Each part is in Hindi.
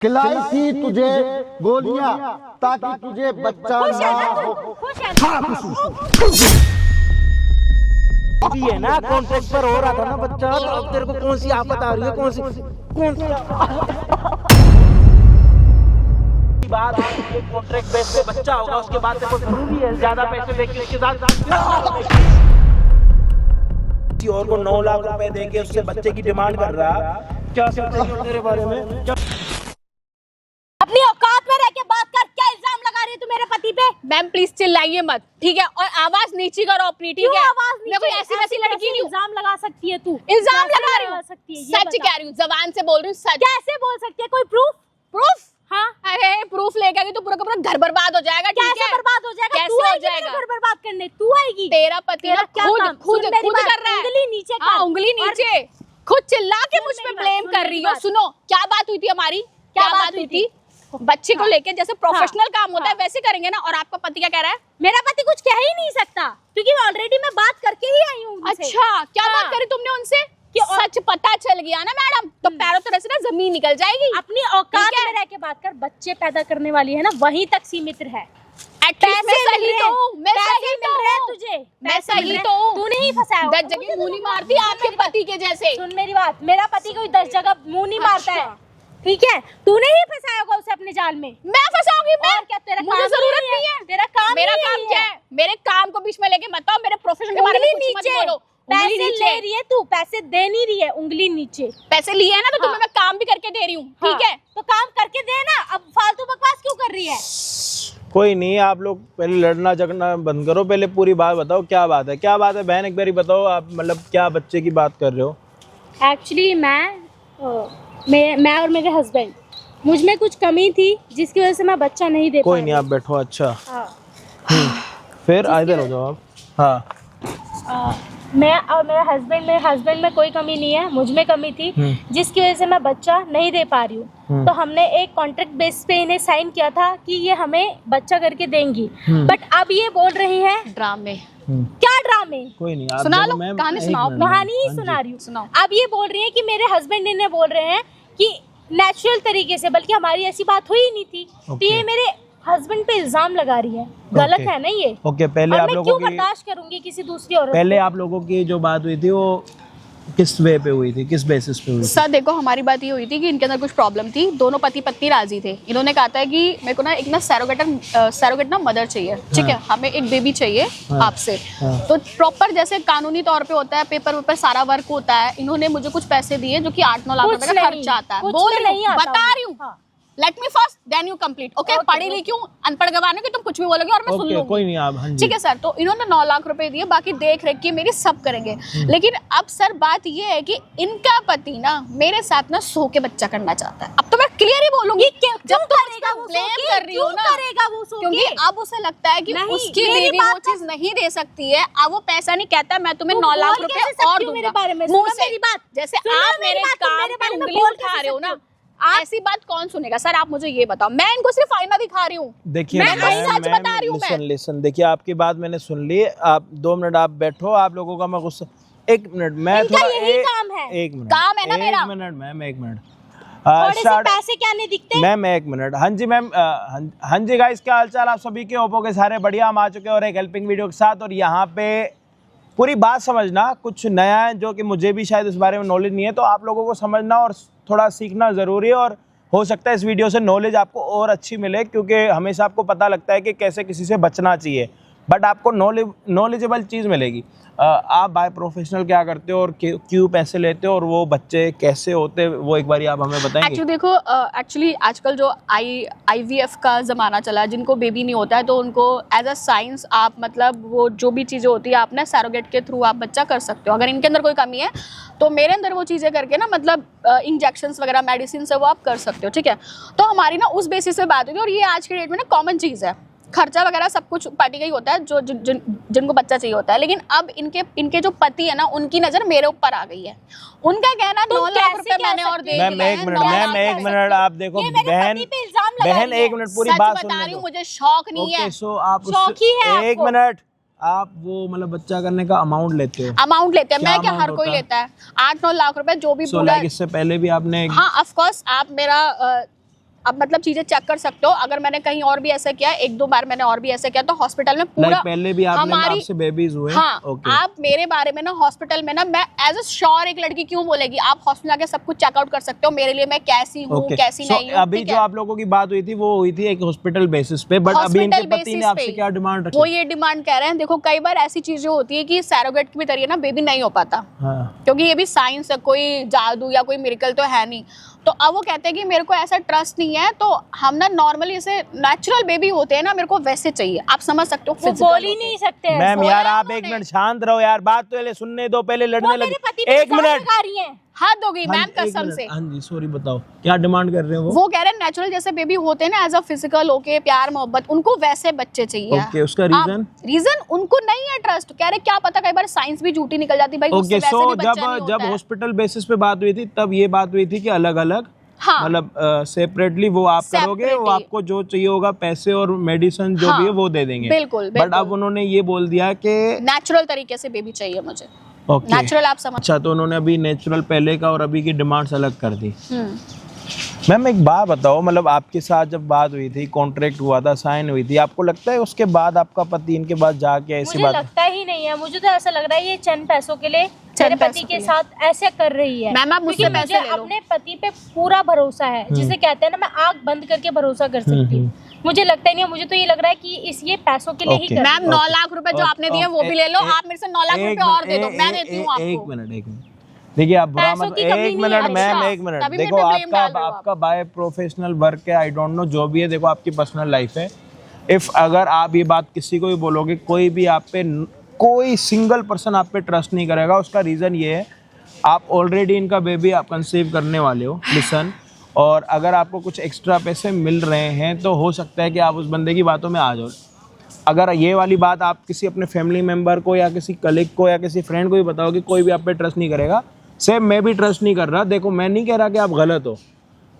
खिलाई थी तुझे गोलियां ताकि तुझे बच्चा ना हो। अभी है ना कॉन्ट्रैक्ट पर हो रहा था ना बच्चा, तो अब तेरे को कौन सी आफत आ रही है? कौन सी बात? कॉन्ट्रैक्ट बेस पे बच्चा होगा, उसके बाद तेरे को जरूरी है ज्यादा पैसे देके उसके साथ किसी और को 9 लाख रुपए देके उससे बच्चे की डिमांड कर रहा। क्या सोचेंगे तेरे बारे में? अपनी औकात में रह के बात कर। क्या इल्जाम लगा रही है तू मेरे पति पे? मैम प्लीज चिल्लाइए मत, ठीक है? और आवाज नीची करो अपनी, ठीक है? मैं कोई ऐसी वैसी लड़की नहीं हूँ। इल्जाम लगा सकती है तू। इल्जाम लगा रही हूँ, सकती है, सच कह रही हूँ, जबान से बोल रही हूँ सच। कैसे बोल सकती है? कोई प्रूफ? प्रूफ? हाँ, अरे प्रूफ लेके आएगी तो पूरा का पूरा घर बर्बाद हो जाएगा, ठीक है? कैसे बर्बाद हो जाएगा? कैसे तू हो आएगी जाएगा? घर बर्बाद करने? तू आएगी? तेरा पति ना खुद कर रहा है। उंगली नीचे कर। हाँ, उंगली नीचे, खुद चिल्ला के मुझ पे ब्लेम कर रही हो। सुनो क्या बात हुई थी हमारी, क्या बात हुई थी? बच्चे को लेके जैसे प्रोफेशनल काम होता है वैसे करेंगे ना। और आपका पति क्या कह रहा है? मेरा पति कुछ कह ही नहीं सकता क्योंकि ऑलरेडी मैं बात करके ही आई हूँ। अच्छा, क्या बात करी तुमने उनसे? कि सच पता चल गया ना मैडम, तो पैरों तरह से ना जमीन निकल जाएगी। अपनी औकात में रह के बात कर। बच्चे पैदा करने वाली है ना, वहीं तक सीमित है। पैसे सही तो हूँ, मैं सही तो हूँ तुझे, मैं सही तो हूँ। तूने ही फंसाया। 10 जगह मुंह नहीं मारती आपके पति के जैसे। सुन मेरी बात, मेरा पति कोई 10 जगह मुंह नहीं मारता है, ठीक है? तूने ही फंसाया होगा उसे अपने जाल में। मैं फंसाऊंगी? मैं क्या? तेरा मुझे जरूरत नहीं है। तेरा काम, मेरा काम क्या है? मेरे काम को बीच में लेके मत आओ, मेरे प्रोफेशन के बारे में कुछ मत बोलो। पैसे ले रही है तू, पैसे दे नहीं रही है। उंगली नीचे। पैसे लिए है ना, तो तुम्हें मैं काम भी करके दे रही हूँ, ठीक है? तो काम करके दे ना। अब फालतू बकवास क्यों कर रही है? कोई नहीं, आप लोग पहले लड़ना झगड़ना बंद करो, पहले पूरी बात बताओ। क्या बात है? क्या बात है बहन, एक बारी बताओ आप, मतलब क्या बच्चे की बात कर रहे हो? एक्चुअली मैं और मेरे हस्बैंड, मुझ में कुछ कमी थी जिसकी वजह से मैं बच्चा नहीं दे कोई नहीं, आप बैठो। अच्छा फिर इधर हो जाओ आप। हाँ, मैं और मेरे हस्बैंड में कोई कमी नहीं है, मुझ में कमी थी जिसकी वजह से मैं बच्चा नहीं दे पा रही हूँ। तो हमने एक कॉन्ट्रैक्ट बेस पे इन्हें साइन किया था कि ये हमें बच्चा करके देंगी। बट अब ये बोल रही है ड्रामे। क्या ड्रामे? कोई नहीं, आप सुना लो, मैम, कहानी सुनाओ। कहानी ही सुना रही हूँ। सुनाओ। अब ये बोल रही है कि मेरे हस्बैंड इन्हें बोल रहे हैं कि नेचुरल तरीके से, बल्कि हमारी ऐसी बात हुई ही नहीं थी। तो ये मेरे हस्बैंड पे इल्जाम लगा रही है। गलत है ना ये? ओके, पहले और आप मैं लोगों क्यों की बर्दाश्त करूंगी किसी दूसरी औरत? पहले आप लोगों की जो बात हुई थी वो किस वे पे हुई थी, किस बेसिस पे हुई थी? सर देखो, हमारी बात ये हुई थी कि इनके अंदर कुछ प्रॉब्लम थी। दोनों पति पत्नी राजी थे। इन्होंने कहा था कि मेरे को ना एक ना सैरोगेट ना मदर चाहिए, ठीक है? हमें एक बेबी चाहिए आपसे। तो प्रॉपर जैसे कानूनी तौर पे होता है, पेपर सारा वर्क होता है। इन्होंने मुझे कुछ पैसे दिए जो कि 8-9 लाख रुपए का खर्चा आता है। बोल रही हूँ, बता रही हूँ। Let me first then you complete. Okay, पढ़ी लिखी हूँ, अनपढ़ गवाने की तुम कुछ भी बोलोगे और मैं सुन लूंगी। कोई नहीं, आप हाँ जी। ठीक है सर। तो इन्होंने 9 लाख रुपए दिए, बाकी देख रेख की मेरी सब करेंगे। लेकिन अब सर बात ये है कि इनका पति ना मेरे साथ ना सो के बच्चा करना चाहता है। अब तो मैं क्लियर ही बोलूंगी, जब तुम उसका ब्लेम कर रही हो ना, क्योंकि अब उसे लगता है कि उसकी बीवी वो चीज नहीं दे सकती है। अब वो पैसा नहीं कहता, मैं तुम्हें 9 लाख रुपए और दूंगा मुंह से। जैसे आप मेरे काम पे उंगली उठा रहे हो ना, ऐसी बात कौन सुनेगा? सर आप मुझे ये बताओ, मैं इनको सिर्फ आईना दिखा रही हूँ। देखिए मैं सच बता रही हूँ। लिसन, देखिए आपकी बात मैंने सुन ली। आप 2 मिनट आप बैठो। आप लोगों का मैं गुस्सा, 1 मिनट मैं थोड़ा काम है। 1 मिनट काम है ना मेरा। 1 मिनट मैम, 1 मिनट। पैसे क्या नहीं दिखते मैम? 1 मिनट। हाँ जी मैम। हाँ जी गाइस, क्या हालचाल आप सभी के? ओप्पो के सारे बढ़िया। हम आ चुके हैं और एक हेल्पिंग वीडियो के साथ। और यहाँ पे पूरी बात समझना, कुछ नया है जो कि मुझे भी शायद इस बारे में नॉलेज नहीं है, तो आप लोगों को समझना और थोड़ा सीखना ज़रूरी है। और हो सकता है इस वीडियो से नॉलेज आपको और अच्छी मिले, क्योंकि हमेशा आपको पता लगता है कि कैसे किसी से बचना चाहिए, बट आपको नॉलेजेबल चीज़ मिलेगी। आप बाय प्रोफेशनल क्या करते हो और क्यों पैसे लेते हो और वो बच्चे कैसे होते हैं, वो एक बार आप हमें बताएंगे? एक्चुअली देखो, एक्चुअली आजकल जो IVF का ज़माना चला है, जिनको बेबी नहीं होता है तो उनको एज अ साइंस आप मतलब वो जो भी चीज़ें होती है आप ना सैरोगेट के थ्रू आप बच्चा कर सकते हो। अगर इनके अंदर कोई कमी है तो मेरे अंदर वो चीज़ें करके ना मतलब इंजेक्शंस वगैरह मेडिसिन से वो आप कर सकते हो, ठीक है? तो हमारी ना उस बेसिस पे बात हुई थी। और ये आज के डेट में ना कॉमन चीज़ है, खर्चा वगैरह सब कुछ पार्टी का ही होता है जो जिनको बच्चा चाहिए होता है। लेकिन अब इनके जो पति है ना, उनकी नजर मेरे ऊपर आ गई है। उनका कहना 9 लाख रुपए मैंने और दे दिए। मैम 1 मिनट आप देखो बहन, 1 मिनट पूरी बात सुन बता रही हूँ, मुझे शौक नहीं है। सो आप 1 मिनट, आप वो मतलब बच्चा करने का अमाउंट लेते हो? अमाउंट लेते हैं। मैं क्या, हर कोई लेता है 8-9 लाख रुपए जो भी पूरा। इससे पहले भी आपने? हाँ ऑफ कोर्स। आप मेरा अब मतलब चीजें चेक कर सकते हो। अगर मैंने कहीं और भी ऐसा किया, 1-2 बार मैंने और भी ऐसा किया, तो हॉस्पिटल में पूरा पहले भी आपने हमारी आपसे बेबीज हुए? हाँ, ओके। आप मेरे बारे में ना हॉस्पिटल में ना, मैं एज अ श्योर एक लड़की क्यों बोलेगी, आप हॉस्पिटल आके सब कुछ चेकआउट कर सकते हो मेरे लिए, मैं कैसी हूँ कैसी नहीं हूँ। अभी जो आप लोगों की बात हुई थी वो हुई थी एक हॉस्पिटल बेसिस पे, बट अभी इनके पति ने आपसे क्या डिमांड रखी? वो ये डिमांड कह रहे हैं, देखो कई बार ऐसी चीजें होती है कि सैरोगेट के भी जरिए ना बेबी नहीं हो पाता, क्योंकि ये भी साइंस है, कोई जादू या कोई मिरेकल तो है नहीं। तो अब वो कहते हैं कि मेरे को ऐसा ट्रस्ट नहीं है, तो हम ना नॉर्मली ऐसे नेचुरल बेबी होते हैं ना, मेरे को वैसे चाहिए। आप समझ सकते हो, वो बोल ही नहीं सकते। मैम यार आप एक मिनट शांत रहो यार, बात तो पहले सुनने दो, पहले लड़ने लगे। एक मिनट, हद हो गई मैम कसम से। हाँ जी सॉरी, बताओ क्या डिमांड कर रहे हैं वो कह रहे हैं नेचुरल जैसे बेबी होते हैं ना, एज अ फिजिकल होके प्यार मोहब्बत, उनको वैसे बच्चे चाहिए। ओके, उसका रीजन? रीजन उनको नहीं है ट्रस्ट, कह रहे क्या पता कई बार साइंस भी झूठी निकल जाती भाई। ओके, सो जब हॉस्पिटल बेसिस पे बात हुई थी तब ये बात हुई थी कि अलग अलग, हाँ, मतलब सेपरेटली वो आप करोगे, वो आपको जो चाहिए होगा पैसे और मेडिसिन जो भी है वो दे देंगे। बिल्कुल, बट अब उन्होंने ये बोल दिया कि नेचुरल तरीके से बेबी चाहिए मुझे। ओके, नेचुरल आप समझ। अच्छा, तो उन्होंने अभी नेचुरल पहले का और अभी की डिमांड्स अलग कर दी। मैम एक बात बताओ, मतलब आपके साथ जब बात हुई थी, कॉन्ट्रैक्ट हुआ था, साइन हुई थी, आपको लगता है उसके बाद आपका पति इनके बाद जाके ऐसी मुझे बात? लगता ही नहीं है, मुझे तो ऐसा लग रहा है ये चंद पैसों के लिए मेरे पति के साथ ऐसे कर रही है। मैम आप मुझसे पैसे ले लो। अपने पति पे पूरा भरोसा है, जिसे कहते हैं ना, मैं आंख बंद करके भरोसा कर सकती हूँ। मुझे लगता ही नहीं है, मुझे तो ये लग रहा है कि इस ये पैसों के लिए ही कर। मैम 9 लाख रुपए जो आपने दिए वो भी ले लो, आप मेरे से 9 लाख रुपए और दे दो, मैं देती हूँ आपको। एक मिनट देखिए, आप बुरा मत, एक मिनट मैम, एक मिनट देखो, आपका बाय प्रोफेशनल वर्क है, आई डोंट नो जो भी है, देखो आपकी पर्सनल लाइफ है। इफ अगर आप ये बात किसी को भी बोलोगे, कोई भी आप पे, कोई सिंगल पर्सन आप पे ट्रस्ट नहीं करेगा। उसका रीजन ये है, आप ऑलरेडी इनका बेबी आप कंसीव करने वाले हो, लिसन, और अगर आपको कुछ एक्स्ट्रा पैसे मिल रहे हैं तो हो सकता है कि आप उस बंदे की बातों में आ जाओ। अगर ये वाली बात आप किसी अपने फैमिली मेम्बर को या किसी कलीग को या किसी फ्रेंड को भी बताओगे, कोई भी आप पे ट्रस्ट नहीं करेगा। सेम मैं भी ट्रस्ट नहीं कर रहा। देखो, मैं नहीं कह रहा कि आप गलत हो,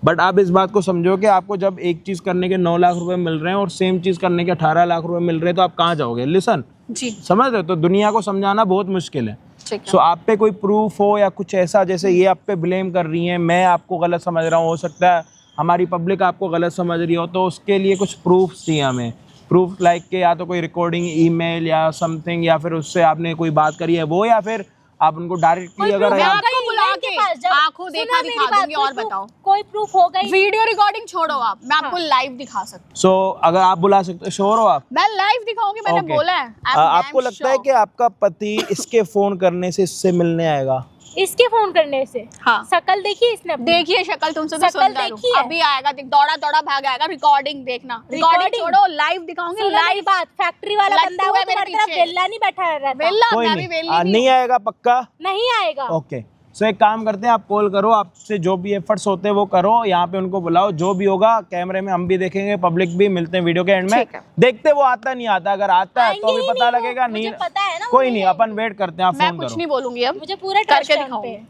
बट आप इस बात को समझो कि आपको जब एक चीज़ करने के 9 लाख रुपए मिल रहे हैं और सेम चीज़ करने के 18 लाख रुपए मिल रहे हैं, तो आप कहाँ जाओगे? लिसन जी, समझ रहे हो? तो दुनिया को समझाना बहुत मुश्किल है। ठीक सो आप पे कोई प्रूफ हो या कुछ ऐसा, जैसे ये आप पे ब्लेम कर रही हैं, मैं आपको गलत समझ रहा हूँ, हो सकता है हमारी पब्लिक आपको गलत समझ रही हो, तो उसके लिए कुछ प्रूफ चाहिए हमें। प्रूफ लाइक के या तो कोई रिकॉर्डिंग, ईमेल या समथिंग, या फिर उससे आपने कोई बात करी है वो, या फिर आप उनको डायरेक्टली अगर आपको बुला के आंखों देखा दिखा दूंगी। और बताओ, कोई प्रूफ हो गई? वीडियो रिकॉर्डिंग छोड़ो आप, मैं आपको लाइव दिखा सकती हूँ। सो अगर आप बुला सकते हो, श्योर हो आप? मैं लाइव दिखाऊंगी, मैंने Okay. बोला है। आपको लगता है कि आपका पति इसके फोन करने से इससे मिलने आएगा? इसके फोन करने से? हाँ, शक्ल देखी इसने अपनी? देखिए शक्ल, तुमसे तो शक्ल सुंदर हूँ। देखी है? अभी आएगा, दौड़ा दौड़ा भाग आएगा। रिकॉर्डिंग देखना, रिकॉर्डिंग छोड़ो, लाइव दिखाऊंगी। लाइव बात, फैक्ट्री वाला लट्टू बंदा है वो, है मेरे तुम्हारी तरफ पीछे। वेल्ला नहीं बैठा रहता। वेल्ला, कोई मैं भी नहीं, वेली नहीं आएगा पक्का? नहीं आएगा। ओके, सो एक काम करते हैं, आप कॉल करो, आपसे जो भी एफर्ट्स होते हैं वो करो, यहाँ पे उनको बुलाओ, जो भी होगा कैमरे में हम भी देखेंगे, पब्लिक भी। मिलते हैं वीडियो के एंड में, देखते वो आता नहीं आता। अगर आता है तो भी पता लगेगा, नहीं पता है ना, कोई नहीं, अपन वेट करते हैं, आप मैं फोन कुछ करो। नहीं बोलूंगी अब, मुझे पूरा करके ट्रस्ट है उन पे। दिखाऊंगी।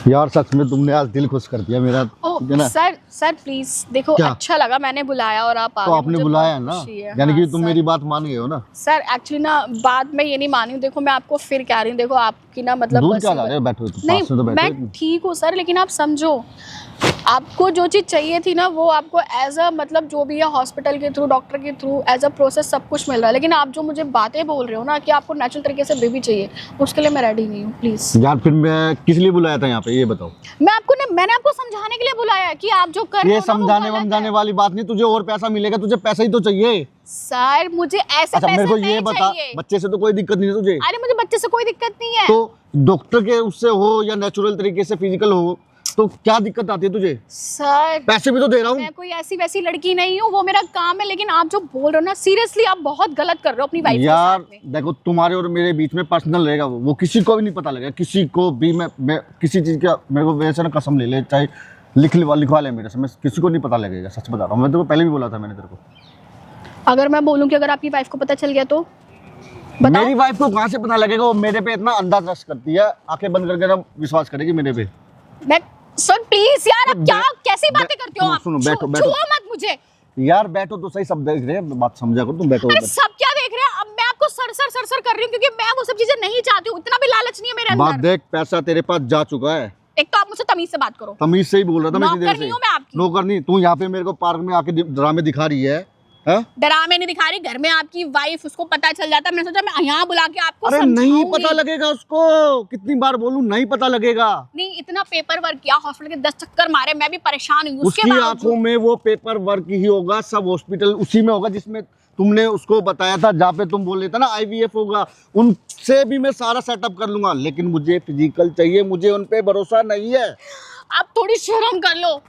यार सच में तुमने आज दिल खुश कर दिया मेरा, ठीक है ना? सर प्लीज देखो, क्या? अच्छा लगा, मैंने बुलाया और आप आ तो गए, आपने मुझे बुलाया बहुत ना, खुशी है। यानी कि हाँ, तुम सर। मेरी बात मान गए हो ना? सर एक्चुअली ना बात मैं ये नहीं मानी हूँ। देखो मैं आपको फिर कह रही हूँ, देखो आपकी ना मतलब दूर क्या जा रहे हो? बैठो तो नहीं, पास में तो बैठो। मैं ठीक हूँ सर, लेकिन आप समझो, आपको जो चीज़ चाहिए थी ना वो आपको एज अ मतलब जो भी है हॉस्पिटल के थ्रू, डॉक्टर के थ्रू, एज अ प्रोसेस सब कुछ मिल रहा है। लेकिन आप जो मुझे बातें बोल रहे हो ना कि आपको नेचुरल तरीके से बेबी चाहिए, उसके लिए मैं रेडी नहीं हूँ। प्लीज यार फिर मैं किस लिए बुलाया था यहाँ पे, ये बताओ? मैंने आपको समझाने के लिए बुलाया है कि आप जो कर रहे ये हो ना, वो समझाने गलत वमझाने है। वाली बात नहीं, तुझे और पैसा मिलेगा, तुझे पैसा ही तो चाहिए। सर मुझे ऐसे अच्छा पैसे मेरे को नहीं ये बता, चाहिए। बच्चे से तो कोई दिक्कत नहीं है तुझे? अरे मुझे बच्चे से कोई दिक्कत नहीं है। तो डॉक्टर के उससे हो या नेचुरल तरीके से फिजिकल हो, तो क्या दिक्कत आती है तुझे? सर पैसे भी तो दे रहा हूँ। मैं कोई ऐसी वैसी लड़की नहीं हूँ, वो मेरा काम है। लेकिन आप जो बोल रहे हो ना, सीरियसली आप बहुत गलत कर रहे हो अपनी वाइफ के यार साथ में। देखो, तुम्हारे और मेरे बीच में पर्सनल रहेगा, वो किसी को भी नहीं पता लगेगा, किसी को भी। मैं किसी चीज का, मेरे को वैसे ना कसम ले ले, चाहे लिखवा ले मेरे से, मैं किसी को नहीं पता लगेगा, सच बता रहा हूँ। मैं तेरे को पहले भी बोला था मैंने तेरे को। अगर मैं बोलूं कि अगर आपकी वाइफ को पता चल गया तो बताओ। मेरी वाइफ को कहाँ से पता लगेगा? वो मेरे पे इतना अंदाज ट्रस्ट करती है, आंखें बंद करके ना विश्वास करेगी मेरे पे। मैं सर प्लीज यार, आप क्या कैसी बातें करते हो आप? सुनो, बैठो, बैठो। छुओ मत मुझे यार बैठो तो सही, सब देख रहे हैं, बात समझा करो, तुम बैठो। अरे सब क्या देख रहे हैं? अब मैं आपको सर कर रही हूँ क्योंकि मैं वो सब चीजें नहीं चाहती हूँ। इतना भी लालच नहीं है मेरे बात अंदर। देख, पैसा तेरे पास जा चुका है, एक तो आप मुझसे तमीज से बात करो। तमीज से ही बोल रहा था मैं इतनी देर नौकर से। नहीं हूं मैं आपकी। नौकर नहीं, तू यहाँ पे मेरे को पार्क में आके ड्रामे दिखा रही है? ड्रामे नहीं दिखा रही, घर में आपकी वाइफ, उसको पता चल जाता। मैंने सोचा मैं यहाँ बुला के आपको अरे नहीं समझाऊंगी। पता लगेगा उसको, कितनी बार बोलूं नहीं पता लगेगा। नहीं, इतना पेपर वर्क किया, हॉस्पिटल के 10 चक्कर मारे, मैं भी परेशान हुई। उसकी आंखों में वो पेपर वर्क ही होगा, सब हॉस्पिटल उसी में होगा जिसमें तुमने उसको बताया था, जहाँ पे तुम बोल रहे थे ना IVF होगा, उनसे भी मैं सारा सेटअप कर लूंगा, लेकिन मुझे फिजिकल चाहिए, मुझे उन पे भरोसा नहीं है। आप थोड़ी शर्म कर लो।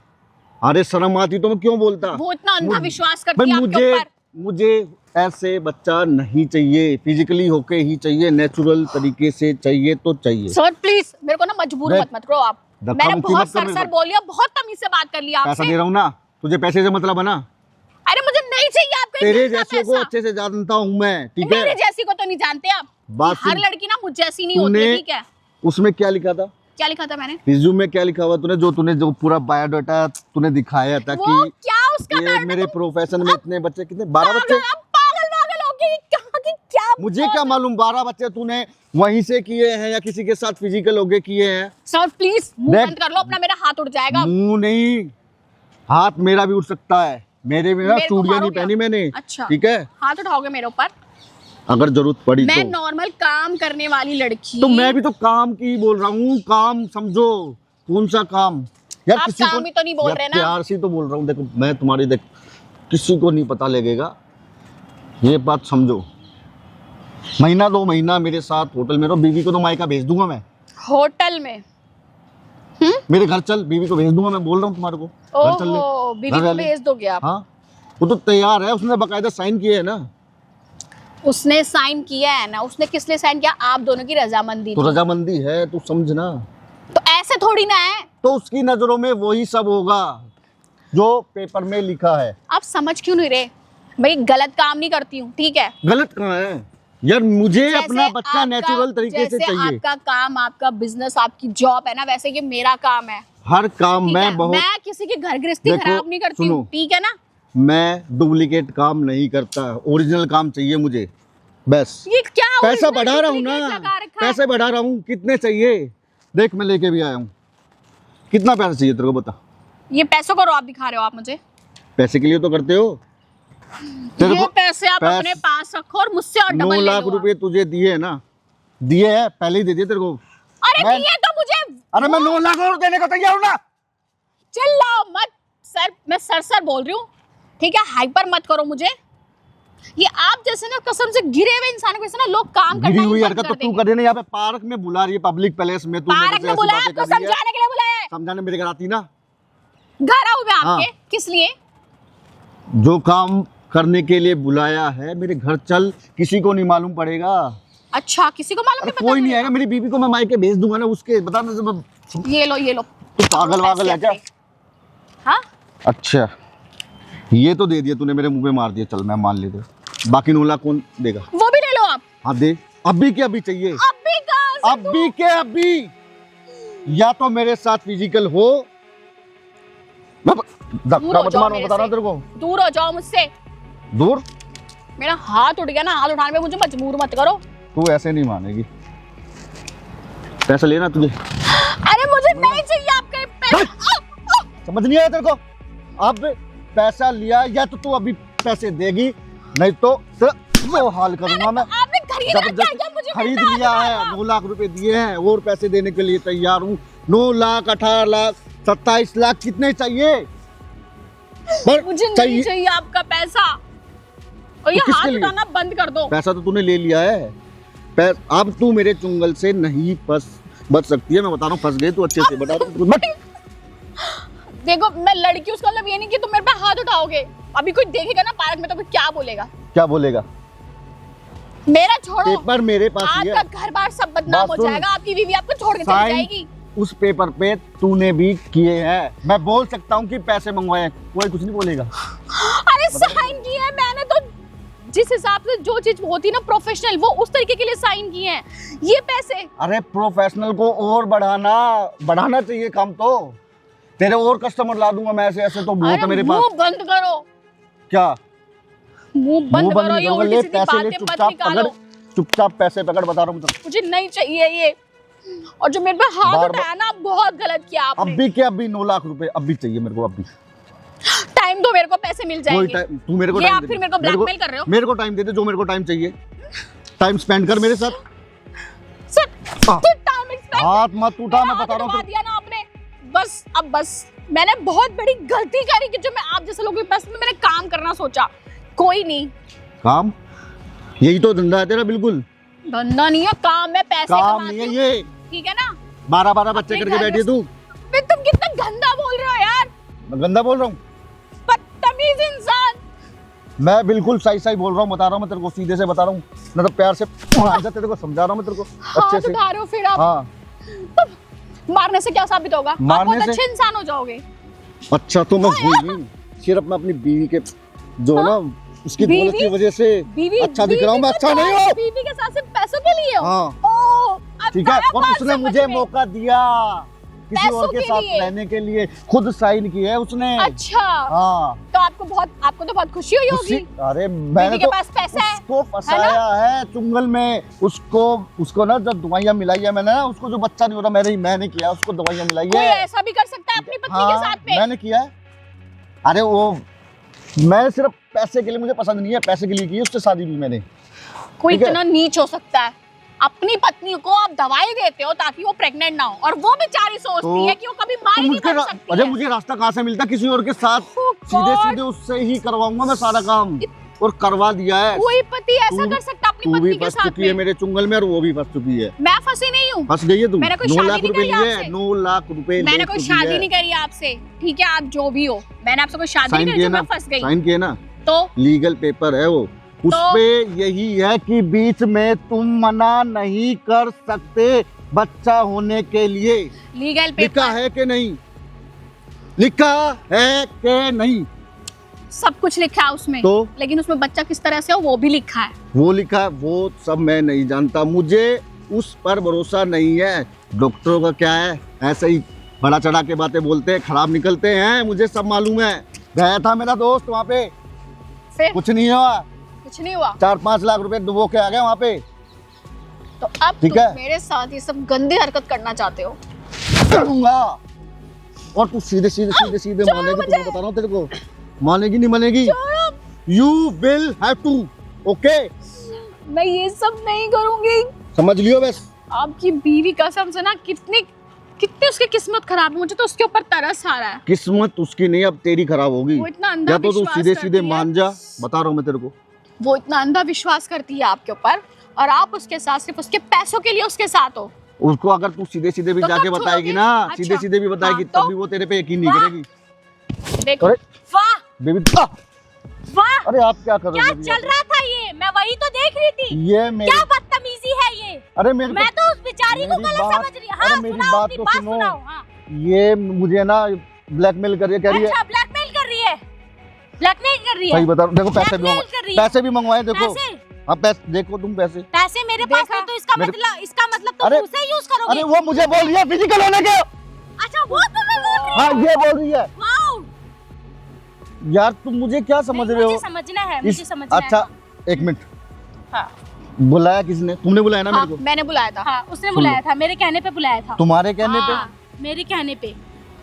अरे शर्म आती तो मैं क्यों बोलता? वो इतना अंधा विश्वास करती है आपके मुझे ऊपर। मुझे ऐसे बच्चा नहीं चाहिए, फिजिकली होके ही चाहिए, नेचुरल तरीके से चाहिए तो चाहिए। सर प्लीज मेरे को ना मजबूर मत करो आप। धक्का मैंने मुक्की बहुत मत कर सर मेरे सर को। बोल लिया, बहुत तमीज से बात कर लिया पैसा आपसे। दे रहा हूँ ना, तुझे पैसे से मतलब है ना? अरे मुझे नहीं चाहिए आपका तेरे इतना जैसे को पैसा। अच्छे से जानता हूँ मैं, ठीक है? मेरे जैसी को तो नहीं जानते आप। बात हर सुन। लड़की ना मुझ जैसी नहीं होती है, ठीक है? उसमें क्या लिखा था? क्या लिखा था मैंने? रिज्यूम में क्या लिखा हुआ तूने, जो पूरा बायोडाटा तूने दिखाया था वो कि क्या उसका ये biodata मेरे प्रोफेशन में इतने बच्चे, कितने 12 बच्चे? आप पागल हो गए कहाँ की क्या? मुझे क्या मालूम 12 बच्चे तूने वहीं से किए हैं या किसी के साथ फिजिकल होके किए हैं? सर प्लीज मुंह देख- बंद कर लो अपना, मेरा हाथ उठ जाएगा। मुंह नहीं, हाथ मेरा भी उठ सकता है। मेरे में ना मेरे को चूड़ियां नहीं मारोगे? पहनी मैंने, अच्छा। ठीक है? हाथ उठाओगे मेरे ऊपर? अगर जरूरत पड़ी मैं तो। नॉर्मल काम करने वाली लड़की। तो मैं भी तो काम की ही बोल रहा हूँ, काम समझो। कौन सा काम यार? आप किसी काम को ही तो नहीं बोल यार रहे ना। प्यार से तो बोल रहा हूँ। देखो मैं तुम्हारी, देख किसी को नहीं पता लगेगा, ये बात समझो। महीना 2 महीना मेरे साथ होटल में रहो, बीवी को तो मायका भेज दूंगा मैं। होटल में? मेरे घर चल, बीवी को भेज दूंगा मैं, बोल रहा हूँ तुम्हारे को। घर चल ले। ओहो, बीवी घर को वाले। भेज दोगे आप? हाँ वो तो तैयार है, उसने बकायदा साइन किए है ना। उसने साइन किया है ना? उसने किस लिए साइन किया? आप दोनों की रजामंदी तो थी। रजामंदी है, तू समझना। तो ऐसे थोड़ी ना है। तो उसकी नजरों में वही सब होगा जो पेपर में लिखा है। आप समझ क्यों नहीं रहे? भाई गलत काम नहीं करती हूँ, ठीक है? गलत कहाँ है यार? मुझे जैसे अपना बच्चा आपका- नेचुरल तरीके से जैसे चाहिए। आपका काम, आपका बिजनेस, आपकी जॉब है ना, वैसे ये मेरा काम है। हर काम ठीक है? मैं बहुत, मैं किसी की घर गृहस्थी देखो, खराब नहीं करती सुनो। हूँ, ठीक है ना? मैं डुप्लीकेट काम नहीं करता, ओरिजिनल काम चाहिए मुझे बस। ये क्या पैसा original बढ़ा रहा हूँ duplicate ना, लगा रखा है? पैसे बढ़ा रहा हूँ। कितने चाहिए देख, मैं लेके भी आया हूँ। कितना पैसा चाहिए तेरे को बता? ये पैसों का रौब दिखा रहे हो आप मुझे। पैसे के लिए तो करते हो। तेरे ये को पैसे आप पैस- अपने पास रखो और मुझसे और 9 डबल ले लाख लो रुपए तुझे दिए है ना? दिए है, पहले ही दे दिए तेरे को। आप। अरे मैं- दिए तो मुझे। अरे मैं 9 लाख और देने को तैयार हूँ ना। चिल्लाओ मत सर, मैं सर बोल रही हूँ, ठीक है? हाइपर मत करो मुझे। ये आप जैसे ना कसम से गिरे हुए इंसान को ऐसे ना लोग काम करना गिरी ही हुई बंद हरकत कर तो तू देंगे। कर रही है ना, यहाँ पे पार्क में बुला रही है, पब्लिक प्लेस में। तू मेरे पार्क से में ऐसी बुलाया बातें तो कर रही है। समझाने के लिए बुलाया है। समझाने मेरे घर आती ना। घर आऊं मैं आपके? हाँ। किस लिए? जो काम करने के लिए बुलाया है, मेरे घर चल, किसी को नहीं मालूम पड़ेगा। अच्छा, किसी को मालूम अरे नहीं कोई नहीं पता? आएगा, मेरी बीवी को मैं मायके भेज दूंगा ना, उसके बता ना सब। ये लो तू पागल वागल है क्या? हाँ, अच्छा ये तो दे दिया तूने, मेरे मुंह पे मार दिया, चल मैं मान लेता। बाकी 9 लाख कौन देगा? वो भी ले लो आप। हाँ दे, अभी के अभी चाहिए, अभी कहाँ से अभी के अभी। या तो मेरे साथ फिजिकल हो, मैं धक्का दूर हो मत जाओ मारो, मेरे बता रहा से। तेरे को। दूर हो जाओ मुझसे। दूर? मेरा हाथ उठ गया ना, हाथ उठाने पे मुझे मजबूर मत करो। तू ऐसे नहीं मानेगी। पैसा लेना तुझे, अरे मुझे नहीं चाहिए आपके पैसे। समझ नहीं आया तेरे को? अब पैसा लिया या तो तू अभी पैसे देगी, नहीं तो तेरा वो हाल करूंगा मैं। आपने खरीदा क्या? क्या मुझे खरीद बता लिया दो है, आप। 9 लाख रुपए दिए हैं और पैसे देने के लिए तैयार हूँ। 9 लाख, 18 लाख, 27 लाख, कितने चाहिए? पर मुझे नहीं चाहिए आपका पैसा। और ये तो किसके हाथ लिए? उठाना बंद कर दो। पैसा तो तूने ले लिया है। अब तू मेरे चुंगल से नहीं बच सकती है, मैं बता रहा हूँ। फंस गई तू अच्छे से, बता बट देखो मैं लड़की, उसका मतलब ये नहीं कि तुम मेरे पे हाथ उठाओगे। अभी कोई देखेगा ना पार्क में तो कोई क्या बोलेगा? क्या बोलेगा? मेरा छोड़ो, पेपर मेरे पास ही है। आपका घर बार सब बदनाम बात हो सुन। जाएगा। आपकी बीवी आपको छोड़ के चली साइन जाएगी। उस पेपर पे तूने भी किए हैं। मैं बोल सकता हूँ कि पैसे मंगवाए हैं, कोई कुछ नहीं बोलेगा। अरे साइन किए हैं मैंने तो, जिस हिसाब से जो चीज होती है ना प्रोफेशनल, वो उस तरीके के लिए साइन किए हैं। ये पैसे अरे प्रोफेशनल को और बढ़ाना चाहिए काम तो। तेरे और कस्टमर ला दूंगा मैं, ऐसे ऐसे तो बहुत है मेरे पास। मुंह बंद करो, क्या मुंह बंद करो। नहीं ये करूंगा? उल्टी ले सीधी पैसे ले, बातें मत चुपचाप निकालो। पकड़, चुपचाप पैसे पकड़, बता रहा हूँ। मुझे नहीं चाहिए ये। और जो मेरे पे हाथ बार- उठाया ना, बहुत गलत किया अब आपने। भी क्या, अब भी 9 लाख रुपए अब भी चाहिए मेरे को, अब भी टाइम दो मेरे को, पैसे मिल कोई जाएंगे। टाइम, तू मेरे को ये टाइम आप दे फिर दे। मेरे को ब्लैकमेल कर रहे हो। मेरे को टाइम दे दे, जो मेरे को टाइम चाहिए, टाइम स्पेंड कर मेरे साथ। सर हाँ। फिर टाइम एक्सपेंड हाथ मत उठा, मैं बता रहा करवा हूँ। दिया ना आपने। बस अब बस, मैंने बहुत बड़ी गलती करी कि जो मैं आप जैसे लोगों के पास में मैंने काम करना सोचा। कोई नहीं, काम यही तो धंधा है तेरा, बिल्कुल धंधा नहीं है, काम है, पैसे काम कमाती नहीं है हूँ, ये। ठीक है ना। 12 बच्चे अपने करके घर बैठी है में- तू। फिर तुम कितना गंदा बोल रहे हो यार, मैं गंदा बोल रहा हूँ? बदतमीज इंसान। मैं बिल्कुल सही सही बोल रहा हूँ, बता रहा हूँ मैं तेरे को, सीधे से बता रहा हूँ, मतलब प्यार से तेरे को समझा रहा हूँ मैं तेरे को हाथ अच्छे से। उठा रहे हो फिर आप। हाँ, मारने से क्या साबित होगा? आप मारने बहुत से- अच्छे इंसान हो जाओगे। अच्छा तो मैं हुई नहीं, सिर्फ मैं अपनी बीवी के जो है ना उसकी बीवी? दौलत की वजह से बीवी अच्छा दिख रहा हूँ मैं, बीवी अच्छा तो नहीं क्या है? हूँ। बीवी के साथ सिर्फ पैसों के लिए हो? हाँ ओह, अब ठीक है, नया और बात उसने समझ मुझे में। मौका दिया किसी पैसों और के के साथ लिए? रहने के लिए, खुद साइन की है उसने। अच्छा, हाँ तो आपको तो बहुत खुशी हुई होगी। अरे बीवी मैंने के तो पास पैसा है, उसको फंसाया है चुंगल में, उसको ना जब दवाइयाँ मिलाई है मैंने ना, उसको जो बच्चा नहीं हो रहा मैंने किया, उसको दवाइयाँ मिलाई कोई है। ऐसा भी कर सकता है अपनी पत्नी के साथ में? मैंने किया है। अरे वो मैं सिर्फ पैसे के लिए, मुझे पसंद नहीं है, पैसे के लिए की है, उससे शादी भी मैंने। कोई ठीक है। इतना नीच हो सकता है? अपनी पत्नी को आप दवाई देते हो ताकि वो प्रेग्नेंट ना हो, और वो बेचारी सोचती तो- है कि वो कभी माँ ही नहीं बन सकती अरे है। मुझे रास्ता कहाँ से मिलता किसी और के साथ? Oh सीधे God! सीधे उससे ही करवाऊंगा मैं सारा काम, और करवा दिया है। कोई पति ऐसा तू- कर सकता अपनी तू भी पत्नी के फंस साथ चुकी है में? मेरे चुंगल में, और वो भी फंस चुकी है। मैं फंसी नहीं हूँ। फंस गई है तू। मैंने कोई 9 शादी लाख नहीं रुपए करी लिए, आपसे। 9 लाख रुपए मैंने ले कोई चुकी शादी है। नहीं करी आपसे, ठीक है, आप जो भी हो, मैंने आपसे कोई शादी साइन नहीं करी किए जो ना, मैं फंस गई। साइन किए ना, तो लीगल पेपर है वो, उसपे यही है कि बीच में तुम मना नहीं कर सकते बच्चा होने के लिए। लीगल लिखा पेपर है कि नहीं? लिखा है कि नहीं? सब कुछ लिखा है उसमें, तो? लेकिन उसमें बच्चा किस तरह से हो वो भी लिखा है। वो लिखा है, वो सब मैं नहीं जानता, मुझे उस पर भरोसा नहीं है। डॉक्टरों का क्या है, ऐसे ही बड़ा चढ़ा के बातें बोलते हैं, खराब निकलते हैं, मुझे सब मालूम है। गया था मेरा दोस्त वहाँ पे, फिर कुछ नहीं हुआ, कुछ नहीं हुआ। 4-5 लाख रुपए डुबो के आ गए वहाँ पे। तो अब ठीक तुम है। मेरे साथ ये सब गंदी हरकत करना चाहते हो? करूंगा, और तू सीधे मानेगी, तो मैं बता रहा हूँ तेरे को, मानेगी नहीं मानेगी, you will have to, okay? मैं ये सब नहीं करूंगी। समझ लियो बस। आपकी बीवी कसम से ना कितनी उसकी किस्मत खराब है, मुझे तो उसके ऊपर तरस आ रहा है। किस्मत उसकी नहीं, अब तेरी खराब होगी। वो इतना अंधा या तो तू विश्वास सीधे करती है। मान जा, बता रहा हूँ मैं तेरे को। वो इतना अंधा विश्वास करती है आपके ऊपर, और आप उसके साथ सिर्फ उसके पैसों के लिए उसके साथ हो। उसको अगर तू सीधे भी तो जाके कब बताएगी छोड़ोगे? ना, अच्छा। सीधे भी बताएगी, हाँ, तो? तब भी वो तेरे पे यकीन नहीं करेगी। देखो, अरे वाह बेबी, वाह, अरे आप क्या कर रहे क्या हो? चल रहा था ये? मैं वही तो देख रही थी। ये मेरे, क्या बदतमीजी है ये? अरे मेरे मैं को, तो उस बेचारी को मेरी गलत बात- समझ रही हूँ। अरे हाँ, मेरी सुनाओ, बात अपनी तो बात सुनो। सुनाओ। हाँ। ये मुझे ना ब्लैकमेल कर रही है, अच्छा, ब्लैकमेल कर रही है, ब्लैकमेल कर रही है। सही बता रहा हूँ, देखो पैसे भी ब्लैकमेल कर रही है। पैसे भी मंगवाए, देखो। पैसे हाँ पैसे देखो, तुम पैसे। पैसे मेरे पास देखा? है, तो इसका मेरे- मतलब तुम अरे- उसे यूज करोगे। अरे वो मुझे बोल रही है फिजिकल होने के। अच्छा, वो तुम्हें बोल रही है। हाँ ये बोल रही है। वाओ, यार तुम मुझे क्या समझ रहे हो? मुझे समझना है, मुझे समझना अच्छा है। 1 मिनट, हाँ, बुलाया किसने? तुमने बुलाया ना हाँ, मेरे को? मैंने बुलाया था। हाँ, उसने सुन बुलाया लो। था, मेरे कहने पे बुलाया था। तुम्हारे कहने पे? हाँ, मेरे कहने पे।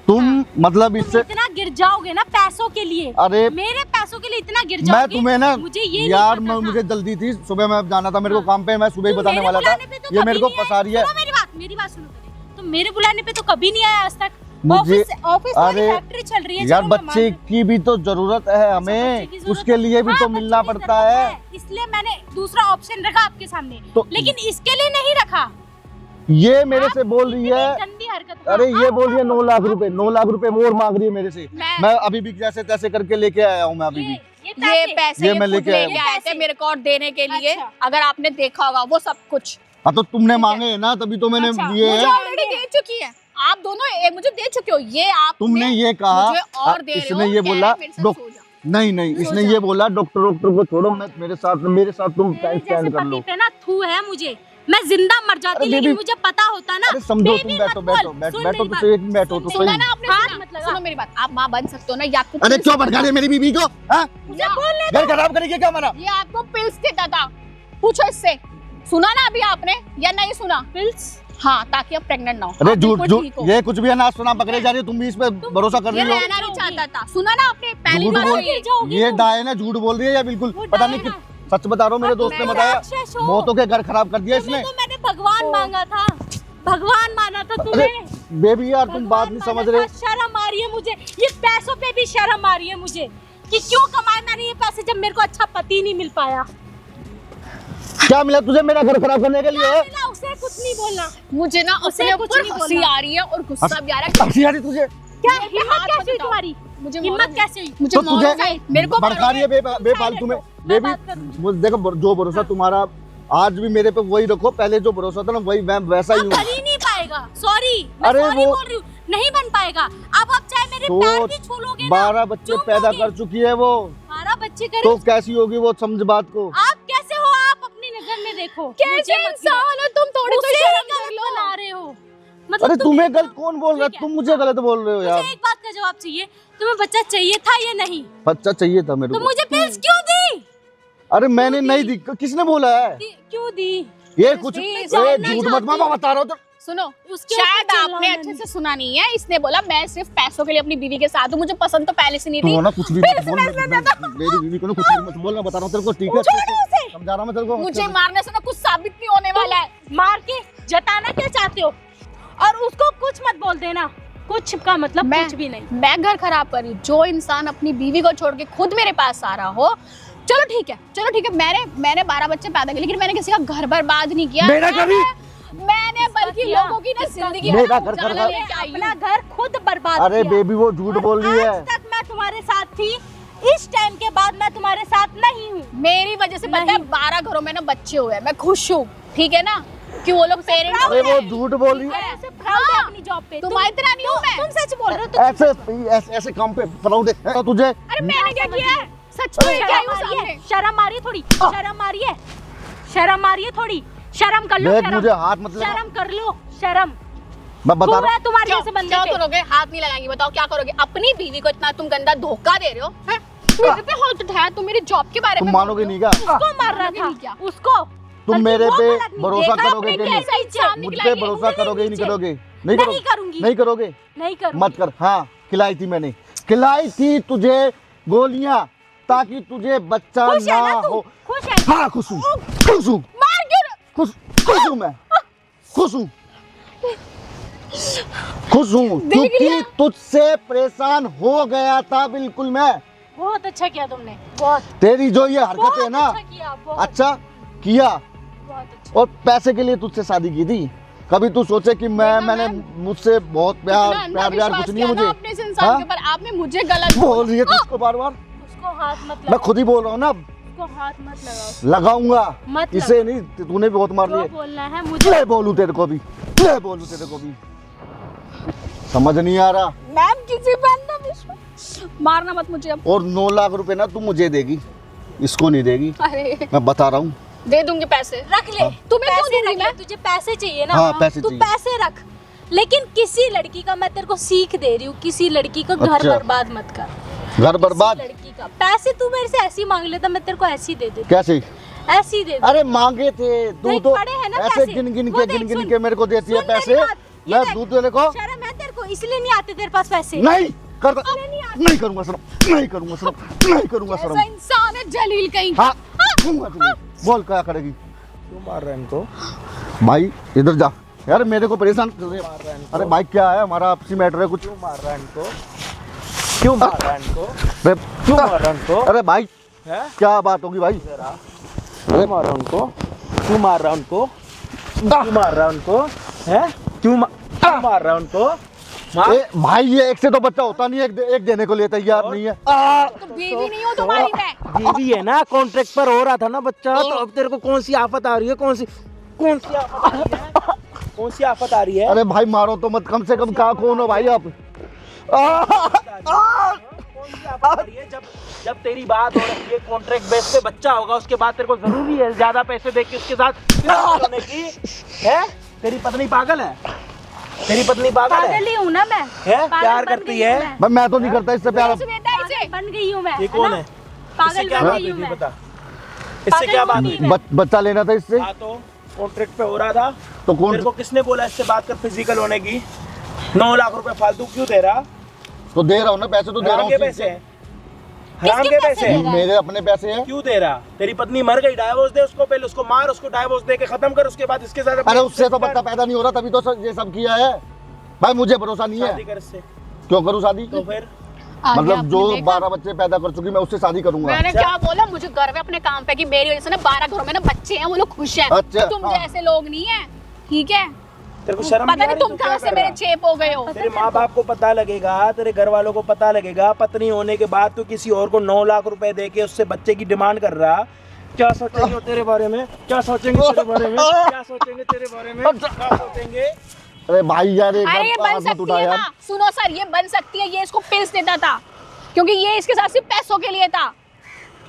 तुम मतलब तुम इससे, इतना गिर जाओगे ना पैसों के लिए, अरे मेरे पैसों के लिए इतना गिर मैं जाओगे। तुम्हें ना, मुझे ये यार नहीं पता था। मुझे जल्दी थी, सुबह मैं जाना था मेरे को काम पे, मैं सुबह ही तुम बताने मेरे वाला था। बुलाने पे तो ये कभी मेरे को नहीं आए। फंसा रही है। सुनो मेरी बात सुनो पहले। तुम मेरे बुलाने पे तो कभी नहीं आया आज तक। मुझे- ऑफिस वाली अरे फैक्ट्री चल रही है। यार चलो मैं बच्चे मान की भी तो जरूरत है बच्चे हमें, की जरूरत उसके लिए भी हाँ, तो बच्चे मिलना की पड़ता जरूरत है। इसलिए मैंने दूसरा ऑप्शन रखा आपके सामने, तो- लेकिन इसके लिए नहीं रखा। ये मेरे आप से बोल रही है, इतनी गंदी हरकत। अरे ये आप- बोल रही है 9 लाख रुपए, 9 लाख रुपए मोर मांग रही है मेरे से। मैं अभी भी जैसे तैसे करके लेके आया हूँ, मैं अभी भी। ये पैसे ये ये मैं खुद लेके आया लेके हूँ। आए थे मेरे को और देने के लिए। अच्छा। अगर आपने देखा होगा वो सब कुछ हाँ तो तुमने मांगे हैं ना, तभी तो मैंने अच्छा, दिए मुझे हैं। ऑलरेडी दे चुकी है। आप दोनों एक मुझे दे चुके हो, ये आप तुमने ये कहा, मुझे और दे रहे इसने हो, ये कह बोला रहे मेरे साथ डॉक- सो जा। नहीं इसने ये बोला डॉक्टर को छोड़ो, मैं मेरे साथ तुम मेरे टाइम जैसे स्पेंड कर पति लो। पे ना थू है मुझे, मैं जिंदा मर जाती, अरे लेकिन बेबी- मुझे पता होता ना। अरे समझो, तुम बेबी बैठो मत बैठो बोल, बैठो सुन बैठो, मेरी तो बात। सही, एक मिनट बैठो तो सुना सही। ना आपने? हाथ सुना? मत लगा। सुनो मेरी बात, आप माँ बन सकते हो ना, ये आपको अरे pills क्यों देता भड़का रही है मेरी बीबी को? हाँ? मुझे बोलने घर खराब करेगी क्या हमारा? ये आपको पिल्स देता था, पूछो इससे। सुना ना अभी आपने या नहीं सुना? पिल्स। हाँ, ताकि आप प्रेग्नेंट ना हो। अरे आप झूठ बिल्कुल झूठ ठीक हो। ये कुछ भी है ना सुना पकड़े जा रही हो तुम भी इस पे भरोसा कर ये रही हो। रहना नहीं चाहता था, सुना ना आपने पहली झूठ बार बोल ये। ये डायन है झूठ बोल रही है या बिल्कुल वो पता नहीं डायन सच बता रहा हूँ मेरे दोस्त ने बताया राक्षस हो। बहुतों के घर खराब कर दिया इसने। तुम्हें तो मैंने भगवान मांगा था, भगवान माना था अरे तुम्हें। बेबी यार तुम बात नहीं भगवान समझ माना रहे। था, शर्म आ रही है मुझे, ये पैसों पे भी शर्म आ रही है मुझे कि क्यों कमाए मैंने ये पैसे जब मेरे को अच्छा पति नहीं मिल पाया। क्या मिला तुझे मेरा घर खराब करने के लिए? क्या मिला? उसे कुछ नहीं बोलना। मुझे ना उसे अपने कुछ ऊपर नहीं हंसी बोलना। आ रही है और गुस्सा भी आ रहा है। हंसी आ रही तुझे? क्या मेरे पे हिम्मत हाथ कैसे हुई मत तुम्हारी? मुझे हिम्मत कैसे हुई? मुझे तो तुझे मेरे को भड़का रही है बेफालतू में। मैं बेबी बात करूं। देखो जो भरोसा तुम्हारा आज भी मेरे पे वही रखो, पहले जो भरोसा था ना वही मैं वैसा ही अब हूँ। बन ही नहीं पाएगा। सॉरी, मैं अरे सॉरी वो- बोल रही हूँ, नहीं बन पाएगा। अब आप चाहे मेरे पैर भी छू लोगे ना, 12 बच्चे चूम पैदा लोगे। कर चुकी है वो, 12 बच्चे करे तो कैसी होगी वो समझ बात को। आप कैसे हो? आप अपनी नजर में देखो कैसे मुझे मत इंसान हो तुम, थोड़ी तो उसे ही शर्म कर गलत लो। बना रहे हो। मतलब अरे तुम तुम्हें एकदम- गलत कौन बोल रहा है? ठीक है। तुम मुझे गलत बोल रहे हो यार। मुझे एक बात का जवाब चाहिए, तुम्हें बच्चा चाहिए था या नहीं? बच्चा चाहिए था मेरे तो को। मुझे पिल्स क्यों दी? अरे मैंने नहीं दी, किसने बोला है क्यों दी? ये कुछ? प्लीज, ए, जानना झूठ मत चाहती मामा हूँ। बता रहा हूँ तो। सुनो, उसके शायद ऊपर चिल्लाओ आपने मैंने। अच्छे से सुना नहीं है। इसने बोला मैं सिर्फ पैसों के लिए अपनी बीवी के साथ हूँ, मुझे पसंद तो पहले से नहीं तू थी। ना कुछ भी फिर मत से बोल, फैसला देता हूँ। मेरी बीवी को ना कुछ भी मत बोल, मैं बता रहा हूँ तेरे को, ठीक है? छोड़ो उसे। समझा रहा हूँ मैं तेरे को। मुझे मारने से ना कुछ साबित नहीं होने वाला है। मार के जताना क्या चाहते हो? और उसको कुछ मत बोल देना, कुछ का मतलब कुछ भी नहीं। मैं घर खराब कर रही हूँ। जो इंसान अपनी बीवी को छोड़ के खुद मेरे पास आ रहा हो, चलो ठीक है, मैंने 12 बच्चे पैदा किए, लेकिन मैंने किसी का घर बर्बाद नहीं किया। मेरा घर ही- मैंने बल्कि किया? लोगों की ना जिंदगी मेरा में घर उजाला खराब- लेके आई हूँ। अपना घर खुद बर्बाद अरे किया। बेबी वो झूठ बोल रही है। आज तक मैं तुम्हारे साथ थी, इस टाइम के बाद मैं तुम्हारे साथ नहीं हूँ। मेरी वजह से पता है नहीं। 12 घरों में ना बच्चे हुए हैं। मैं खुश हूँ, ठीक है ना, कि वो लोग पेरेंट्स अरे वो झूठ बोल रही है। ऐसे proud है अपनी जॉब पे। तुम्हारी तरह नहीं हूँ मैं। तुम सच बोल रहे हो। ऐसे काम पे प्राउड है तुझे। अरे मैंने क्या किया है? सच में क्या हूँ सामने? शर्म आ रही है थोड़ी, शर्म आ रही है, शर्म आ रही है थोड़ी, शर्म कर लो। देख शर्म। मुझे हाथ मत लगा। शर्म कर लो, शर्म। मैं बता तू रहा है तुम्हारे क्या जैसे बंदे क्या पे। करोगे? हाथ नहीं लगाएंगे, बताओ क्या करोगे? अपनी बीवी को इतना तुम गंदा धोखा दे रहे हो, हैं? मेरे पे हाथ उठाया, तुम मेरी जॉब के बारे तुम में मानोगे बोल नहीं रहे क्या? उसको मार रहा मानोगे नहीं था, क्या? उसको। तुम बल्कि मेरे वो पे गलत नहीं। भरोसा देखा करोगे आपने कि नहीं? कैसा ही चाल मुझ निकला पे ये? भरोसा उंगली करोगे कि नहीं नीचे। करोगे? नहीं करोगे? करूंगी। नहीं करोगे? नहीं करूंगी। मत कर। हाँ खिलाई थी मैंने, खिलाई थी तुझे गोलियां ताकि तुझे बच्चा खुश है ना ना तू? हो। खुश है? हाँ खुश हूँ, खुश हूँ, मार क्यों? खुश हूँ मैं, खुश हूँ, खुश हूँ क्योंकि तुझसे परेशान हो गया था बिल्कुल मैं। बहुत अच्छा किया तुमने, बहुत तेरी जो ये हरकतें है बहुत ना, अच्छा किया, बहुत अच्छा किया। बहुत अच्छा। और पैसे के लिए तुझसे शादी की थी? कभी तू सोचे कि मैंने मुझसे बहुत प्यार इतना प्यार अंधविश्वास कुछ नहीं है किया ना मुझे? अपने इस इंसान हाँ? के ऊपर, आपने मुझे गलत बोल रही है तू उसको बार बार। उसको हाथ मत मैं लगाओ, खुद ही बोल रहा हूँ ना, उसको हाथ मत लगाओ। लगाऊंगा। मत इसे नहीं, तूने भी बहुत मार जो लिए। बोलना है मुझे। ले बोलूं तेरे को भी, ले बोलूं तेरे को भी, समझ नहीं आ रहा। मैम किसी पे अंधविश्वास, मारना मत मुझे अब। और 9 लाख रुपए ना तू मुझे देगी, इसको नहीं देगी, अरे मैं बता रहा हूँ। दे दूंगी पैसे, रख ले। तुम्हें क्यों पैसे दूंगी रख ले, मैं? तुझे पैसे चाहिए ना? हाँ, पैसे तू चाहिए। पैसे रख, लेकिन किसी लड़की का, मैं तेरे को सीख दे रही हूँ, किसी लड़की का घर अच्छा। बर्बाद मत कर। घर बर्बाद किसी लड़की का पैसे तू मेरे से ऐसी मांग लेता, मैं तेरे को ऐसी दे देती, कैसे? ऐसी दे देती। अरे मांगे थे तू नहीं, तो पड़े हैं ना ऐसे पैसे। गिन गिन वो के देख, गिन गिन सुन, के मेरे को देती है सुन मेरी पैसे। बात, ये मैं देख, दूध तेरे को शर्म है तेरे को, इसलिए नहीं आते तेरे पास पैसे। नहीं करता, नहीं करूंगा शर्म, नहीं करूंगा शर्म, नहीं करूंगा ऐसा शर्म। इंसान है जलील कहीं। हाँ दूंगा तुम्हें, बोल क्या करेगी? क्यों मार रहा है इनको? भाई इधर जा यार, मेरे को परेशान कर रहे हैं। अरे भाई क्या है, हमारा आपसी मैटर है कुछ। क्यों मार रहा है इनको? क्यों मार रहा है इनको? बे- क्यों मार रहा है इनको? अरे भाई हैं? क्या बात होगी भाई? क्यों मार रहा है उनको? क्यों मार रहा है उनको? क्यों मार रहा है उनको? हैं? क्यों मार रहा है उनको? मार। ए, भाई ये एक से तो बच्चा होता नहीं है, एक देने को लिए तैयार नहीं है। तो बीवी नहीं हो तुम्हारी मैं। बीवी है ना, कॉन्ट्रैक्ट पर हो रहा था ना बच्चा, तो अब तेरे को कौन सी आफत आ रही है? कौन सी आफत आ रही है? कौन सी आफत आ रही है? अरे भाई मारो तो मत, कम से कम कहाँ कौन हो भाई आप? कौन सी आफत आ रही है? जब तेरी बात हो रही है कॉन्ट्रैक्ट बेस पे बच्चा होगा, उसके बाद तेरे को जरूरी है ज्यादा पैसे दे के उसके साथ शादी होने की? है तेरी पत्नी पागल है? तेरी पत्नी पागल है? पागल ही हूँ ना मैं, है? पागल प्यार बन करती गई है? हूँ मैं। भाई मैं तो नहीं करता इससे प्यार। श्वेता इसे पागल बन गई हूँ मैं, ये कौन ना? है? इससे पागल क्या बन बात गई हुई हूँ थी मैं। बता? इससे क्या बात हुई? पागल बच्चा लेना था इससे। हाँ तो कॉन्ट्रैक्ट पे हो रहा था तो कौन तेरे को किसने बोला इससे बात कर फिजिकल होने की? 9 लाख रुपए फालतू क्यों दे रहा? तो दे रहा हूँ ना, पैसे तो दे रहा हराम हूँ। के पैसे हैं, हराम के पैसे हैं। मेरे अपने पैसे हैं। क्यों दे रहा? तेरी पत्नी मर गई, डाइवोर्स दे उसको, पहले उसको मार, उसको डाइवोर्स दे के खत्म कर, उसके बाद इसके साथ अरे उससे तो बच्चा पैदा नहीं हो रहा, तभी तो ये सब किया है भाई। मुझे भरोसा नहीं शादी है। कर इससे। क्यों करूँ शादी? तो फिर आगे मतलब आपने जो देखा? 12 बच्चे पैदा कर चुकी मैं उससे शादी करूंगा। मैंने क्या बोला, मुझे गर्व है अपने काम पे कि मेरी वजह से ना 12 घरों में ना बच्चे हैं, वो लोग खुश हैं। अच्छा, तुम हाँ। जैसे लोग नहीं है, ठीक है? तेरे को शर्म पता नहीं आ नहीं रही? तुम तू क्या कहाँ से कर मेरे रहा? चेप हो गए हो। तेरे माँ बाप को पता लगेगा, तेरे घर वालों को पता लगेगा, पत्नी होने के बाद तू किसी और को 9 लाख रुपए दे के उससे बच्चे की डिमांड कर रहा। क्या सोचेंगे वो तेरे बारे में? क्या सोचेंगे तेरे बारे में? क्या सोचेंगे तेरे बारे में? क्या सोचेंगे? अरे भाई यार एक अरे ये बार बन हाथ मत सकती उठा है यार। ना, सुनो सर, ये बन सकती है। ये इसको पिल्स देता था क्योंकि ये इसके साथ सिर्फ पैसों के लिए था।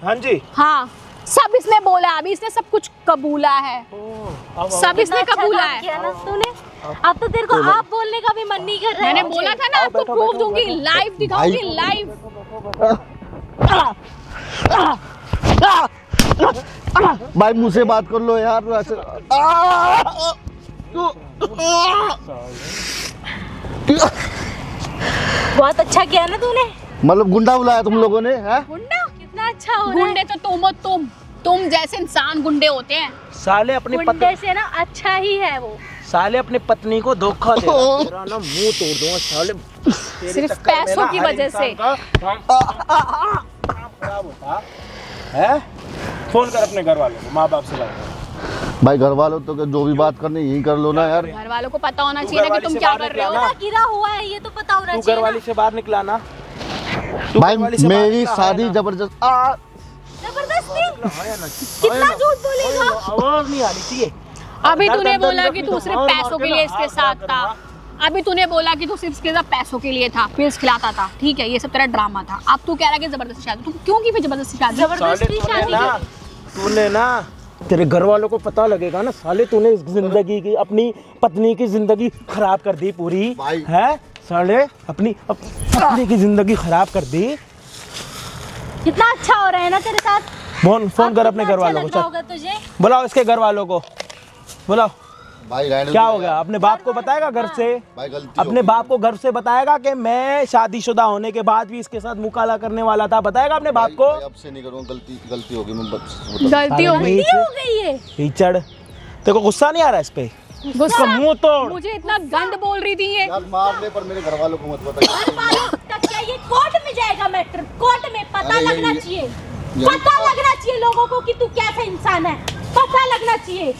हाँ जी। हाँ, सब इसने बोला, अभी इसने सब कुछ कबूला है, सब इसने कितना अच्छा कबूला काम है। किया ना तूने। अब तो तेरे को आप बोलने का भी मन नहीं कर रहा है। मैंने बोला था ना, आपको प्रूफ दूंगी, लाइव दिखाऊंगी, भाई। लाइव। भाई मुझसे बात कर लो यार ऐसे। बहुत अच्छा किया ना तूने। मतलब गुंडा बुलाया तुम लोगों ने है? गुंडा? कितना अच्छा हो रहा है। गुंडे तो तुम हो, तुम जैसे इंसान गुंडे होते हैं। साले अपनी गुंडे से ना अच्छा ही है वो। साले अपनी पत्नी को धोखा दे रहा है। तेरा ना मुंह तोड़ दूंगा साले। तेरे सिर्फ चक्कर में पैसों ना की हर वजह इंसान से। का काम खराब होता है। फोन कर अपने घर वालों को, माँ बाप से बात कर। भाई घर वालों तो जो भी बात करनी यही कर लो ना यार। घर वालों को पता होना चाहिए ना कि तुम क्या कर रहे हो। ना। गिरा हुआ है ये तो पता होना तू चाहिए घर ना। वाली से बाहर निकला ना। तू भाई घरवाली से बाहर मेरी निकला, शादी है ना? जबरदस्त जबरदस्ती कितना झूठ बोलेगा। आवाज नहीं आनी चाहिए। अभी दर तूने दर दर बोला दर कि दर तू दर सिर्फ मार मार पैसों के के ना लिए इसके हाथ साथ खराब था। करना। अभी तूने बोला कि तू सिर्फ इसके साथ पैसों के लिए था, पिल्स खिलाता था, ठीक है, ये सब तेरा ड्रामा था। अब तू कह रहा है कि जबरदस्ती शादी। तू क्यों की फिर जबरदस्ती शादी? जबरदस्ती शादी तूने ना तेरे घर वालों को पता लगेगा ना साले, तूने जिंदगी की अपनी पत्नी की जिंदगी खराब कर दी पूरी भाई। है साले। अपनी पत्नी की जिंदगी खराब कर दी। कितना अच्छा हो रहा है ना तेरे साथ। फोन कर अपने घर वालों को, अच्छा चल होगा तुझे। बुलाओ इसके घर वालों को, बुलाओ। भाई रहने क्या दो हो गया? यार। अपने बाप को बताएगा घर से? भाई गलती अपने हो बाप को घर से बताएगा कि मैं शादीशुदा होने के बाद भी इसके साथ मुकाला करने वाला था? बताएगा अपने बाप को? भाई, अब से नहीं करूँगा। गलती होगी मैं गलती हो गई। हो गई है। कीचड़, तेरे को गुस्सा नहीं आ रहा इस पे? गुस्सा? मुंह तोड़। मुझे इतना गंद बोल रही थी ये। यार मार ले पर मेरे घर वालों को मत बता। घर वालों तक क्या ये कोर्ट में जाएगा मैटर? कोर्ट में पता अरे लगना ये- चाहिए। ये- पता लगना चाहिए लोगों को कि तू कैसा इंसान है। पता लगना चाहिए।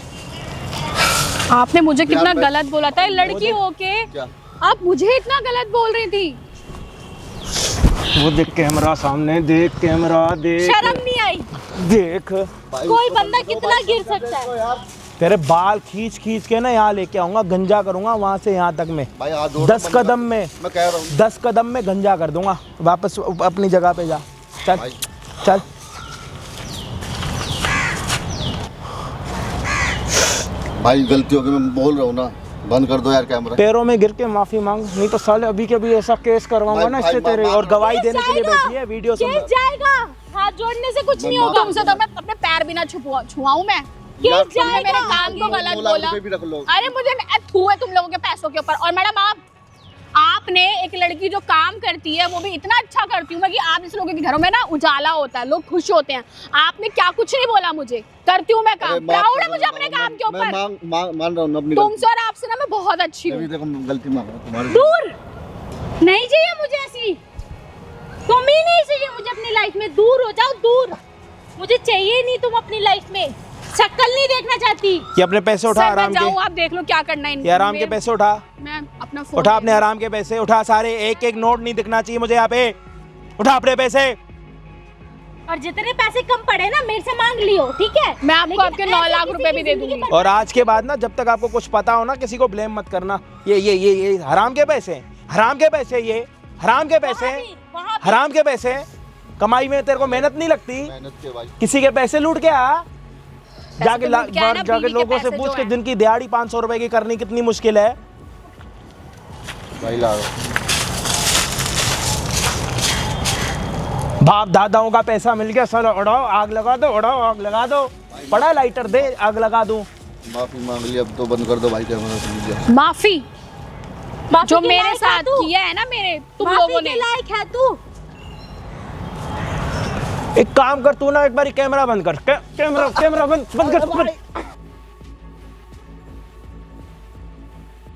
आपने मुझे कितना यार मैं- गलत बोला था, लड़की होके क्या? आप मुझे इतना गलत बोल रही थी। वो देख कैमरा सामने, देख कैमरा, देख शर्म नहीं आई? देख। भाई, कोई बंदा कितना गिर सकता है। यार तेरे बाल खींच खींच के ना यहाँ लेके आऊंगा, गंजा करूंगा वहां से यहाँ तक में। भाई हाथ जोड़ 10 कदम में, मैं कह रहा हूँ 10 कदम में गंजा कर दूंगा। वापस अपनी जगह पे जा, चल भाई। चल। भाई गलती होगी, मैं बोल रहा हूँ ना। बंद कर दो यार कैमरा। पैरों में गिर के माफी मांग, नहीं तो साले अभी के अभी ऐसा केस करवाऊंगा ना भाई, इससे भाई, तेरे। मार- और गवाही देने के लिए जाएगा। बैठी है, वीडियो सुन। केस जाएगा। हाथ जोड़ने से कुछ नहीं मैं होगा। तुमसे तो मैं अपने पैर भी ना छुआऊं मैं। यार, केस तुमने मेरे जाएगा। काम को गलत 9 लाख बोला। रुपए भी रख लो। अरे मुझे थू है तुम लोगों के पैसों के ऊपर। और मैडम आपने एक लड़की जो काम करती है वो भी इतना अच्छा करती हूँ मैं कि आप जिस लोगों के घरों में ना उजाला होता है, लोग खुश होते हैं। आपने क्या कुछ नहीं बोला मुझे, करती हूँ मैं काम। अरे माफ प्राउड है कर मुझे दो, अपने मैं- काम के मैं ऊपर। मान रहा हूँ ना अपनी तुमसे और आपसे ना मैं बहुत अच्छी गलती। हूँ। अभी देखो गलती मांग रहा हूँ तुम्हारे। दूर नहीं चाहिए मुझे ऐसी। तुम ही नहीं चाहिए मुझे अपनी लाइफ में। दूर हो जाओ, दूर। मुझे चाहिए नहीं तुम अपनी लाइफ में। शक्ल नहीं देखना चाहती। ये अपने पैसे उठा सर, मैं आराम जाऊँ, के। आप देख लो क्या करना है। ये आराम के पैसे उठा, मैं अपना फोन उठा अपने आराम के पैसे उठा सारे। एक एक नोट नहीं दिखना चाहिए मुझे यहाँ पे। उठा अपने पैसे। और जितने पैसे कम पड़े ना मेरे से मांग लियो, ठीक है? मैं आपको लेकिन आपके 9 ऐसे लाख किसी रुपए की भी दे जिंदगी दूंगी। और आज के बाद ना जब तक आपको कुछ पता हो ना, किसी को ब्लेम मत करना। ये हराम के पैसे, हराम के पैसे, ये हराम के पैसे, वहाँ भी। हराम के पैसे। कमाई में तेरे को मेहनत नहीं लगती? मेहनत के भाई। किसी के पैसे लूट के आ, जाके तो लूट के आना, जाके बीवी के लोगों से पैसे पूछ जो के हैं। दिन की दिहाड़ी 500 रुपए की करनी कितनी मुश्किल है। भाई ला बाप दादाओं का पैसा मिल गया, चलो उड़ाओ, आग लगा दो, उड़ाओ, आग लगा दो। पड़ा लाइटर दे, आग लगा दूं। माफी मांग ली, अब तो बंद कर दो भाई कैमरा से। माफी माफी जो के मेरे लायक है साथ तू? किया है ना मेरे तुम माफी लोगों के ने। लायक है तू? एक काम कर तू ना, एक बार कैमरा बंद कर, कैमरा कैमरा बंद कर।